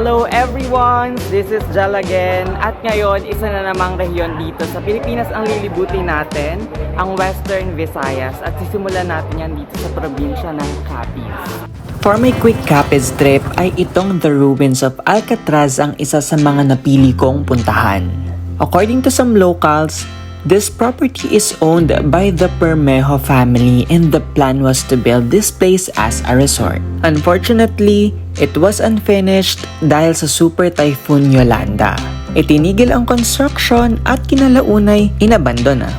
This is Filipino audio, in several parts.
Hello everyone! This is Jal again. At ngayon, isa na namang rehiyon dito sa Pilipinas ang lilibutin natin, ang Western Visayas. At sisimulan natin yan dito sa probinsya ng Capiz. For my quick Capiz trip ay itong The Ruins of Alcatraz ang isa sa mga napili kong puntahan. According to some locals, this property is owned by the Permejo family and the plan was to build this place as a resort. Unfortunately, it was unfinished dahil sa Super Typhoon Yolanda. Itinigil ang construction at kinalaunay inabandon na.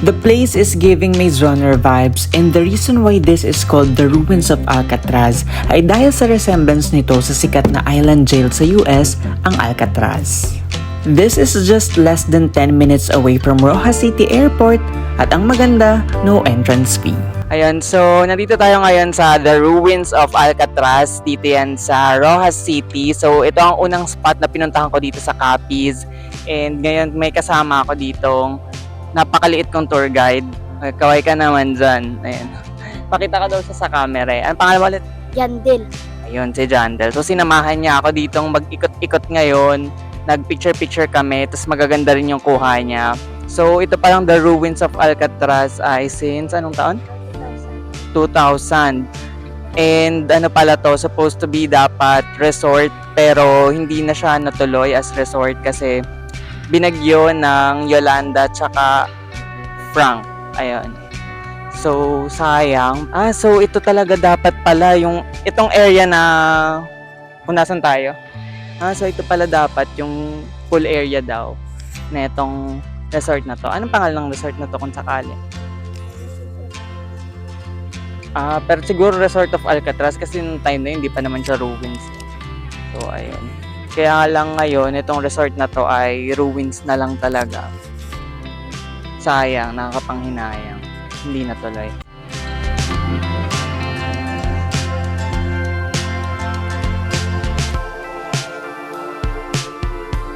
The place is giving Maze Runner vibes and the reason why this is called the Ruins of Alcatraz ay dahil sa resemblance nito sa sikat na island jail sa US, ang Alcatraz. This is just less than 10 minutes away from Rojas City Airport at ang maganda, no entrance fee. Ayun, so nandito tayo ngayon sa The Ruins of Alcatraz. Dito yan sa Rojas City. So ito ang unang spot na pinuntahan ko dito sa Capiz. And ngayon may kasama ako ditong napakaliit kong tour guide. Kaway ka naman dyan. Ayun. Pakita ka daw sa camera. Ano pangalan mo ulit? Yandel. Ayun, si Jandel. So sinamahan niya ako ditong mag-ikot-ikot ngayon. Nag-picture-picture kami, tapos magaganda rin yung kuha niya. So, ito palang The Ruins of Alcatraz ay since anong taon? 2000. And ano pala to, supposed to be dapat resort, pero hindi na siya natuloy as resort kasi binagyo ng Yolanda tsaka Frank. Ayun. So, sayang. So ito talaga dapat pala yung, itong area na, kung nasan tayo? So ito pala dapat yung pool area daw na itong resort na to. Anong pangalan ng resort na to kung sakali? Pero siguro Resort of Alcatraz kasi nung time na yun, hindi pa naman siya ruins. So ayun. Kaya lang ngayon, itong resort na to ay ruins na lang talaga. Sayang, nakakapanghinayang. Hindi na tuloy.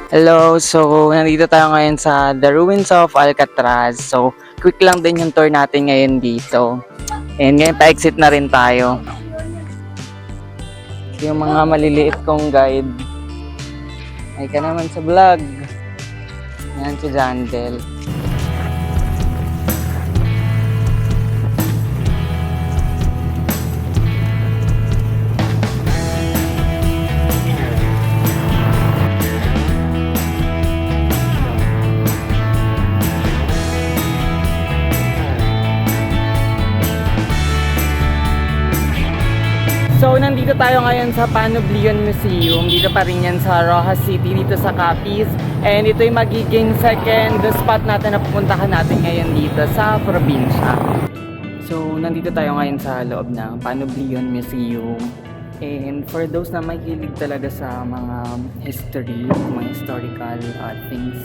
Hello! So, nandito tayo ngayon sa The Ruins of Alcatraz. So, quick lang din yung tour natin ngayon dito. And ngayon, pa-exit na rin tayo. Yung mga maliliit kong guide. Ay ka naman sa vlog. Yan si Jandel. So, nandito tayo ngayon sa Panoblion Museum. Dito pa rin yan sa Rojas City, dito sa Capiz. And ito yung magiging second spot natin na pupuntahan natin ngayon dito sa probinsya. So, nandito tayo ngayon sa loob ng Panoblion Museum. And for those na mahilig talaga sa mga history, mga historical things,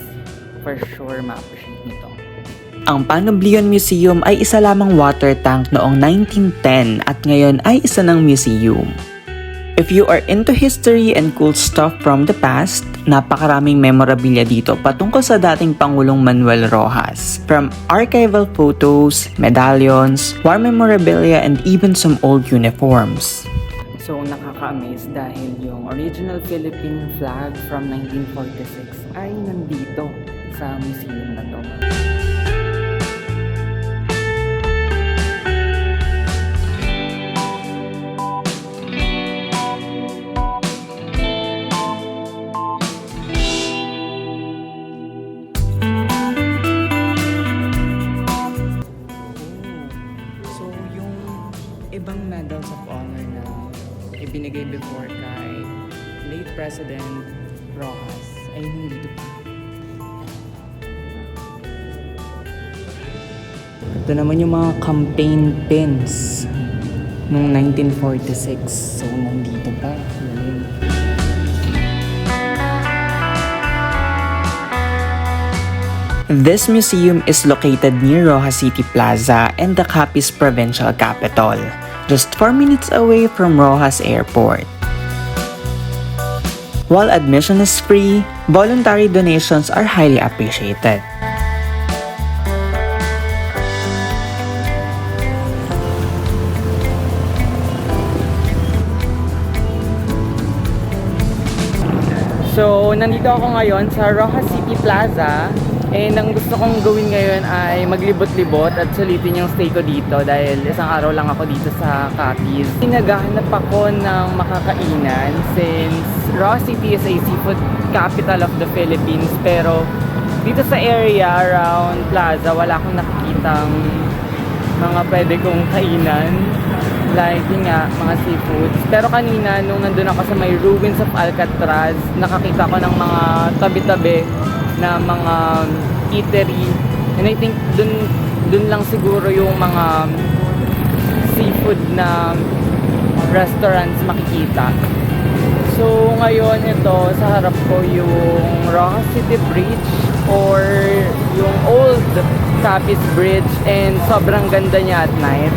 for sure ma-appreciate nito. Ang Panoblion Museum ay isa lamang water tank noong 1910 at ngayon ay isa ng museum. If you are into history and cool stuff from the past, napakaraming memorabilia dito patungkol sa dating Pangulong Manuel Rojas. From archival photos, medallions, war memorabilia, and even some old uniforms. So, nakaka-amaze dahil yung original Philippine flag from 1946 ay nandito sa museum na to. Ibang medals of honor na ibinigay before kay late President Rojas ay hindi dito pa. Ito naman yung mga campaign pins noong 1946. So, nandito pa. This museum is located near Rojas City Plaza and the Capiz Provincial Capital, just 4 minutes away from Rojas Airport. While admission is free, voluntary donations are highly appreciated. So, nandito ako ngayon sa Rojas City Plaza. And ang gusto kong gawin ngayon ay maglibot-libot at sulitin yung stay ko dito dahil isang araw lang ako dito sa Capiz. Naghahanap ako ng makakainan since Rojas City is a seafood capital of the Philippines. Pero dito sa area around Plaza, wala akong nakikitang mga pwede kong kainan. Like yun nga, mga seafoods. Pero kanina, nung nandun ako sa may ruins of Alcatraz, nakakita ko ng mga tabi-tabi na mga eatery. And I think dun lang siguro yung mga seafood na restaurants makikita. So ngayon ito, sa harap ko yung Rojas City Bridge or yung old Capiz Bridge, and sobrang ganda niya at night.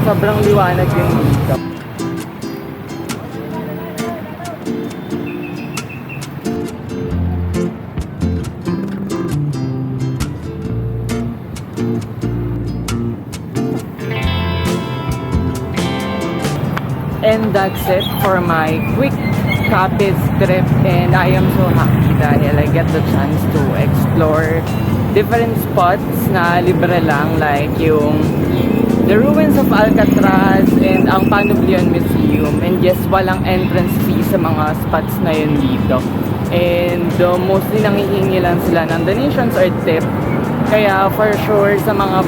Sobrang liwanag din dito. And that's it for my quick Capiz trip, and I am so happy dahil I get the chance to explore different spots na libre lang, like yung the ruins of Alcatraz and ang Panublion Museum, and yes, walang entrance fee sa mga spots na yun dito. And mostly nangihingi lang sila ng donations or tip. Kaya for sure sa mga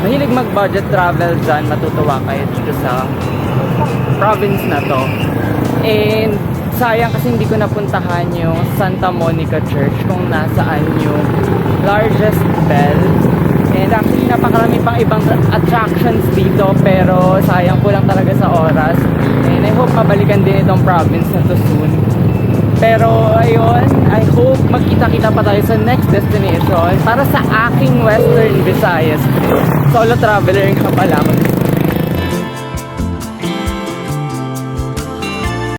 mahilig mag-budget travel dyan, matutuwa kayo dito sa province na to. And sayang kasi hindi ko napuntahan yung Santa Monica Church kung nasaan yung largest bell. And actually napakarami pang ibang attractions dito, pero sayang ko lang talaga sa oras. And I hope mabalikan din itong province na to soon. Pero ayun, I hope magkita-kita pa tayo sa next destination para sa aking Western Visayas trip. Solo traveler nga pala ako.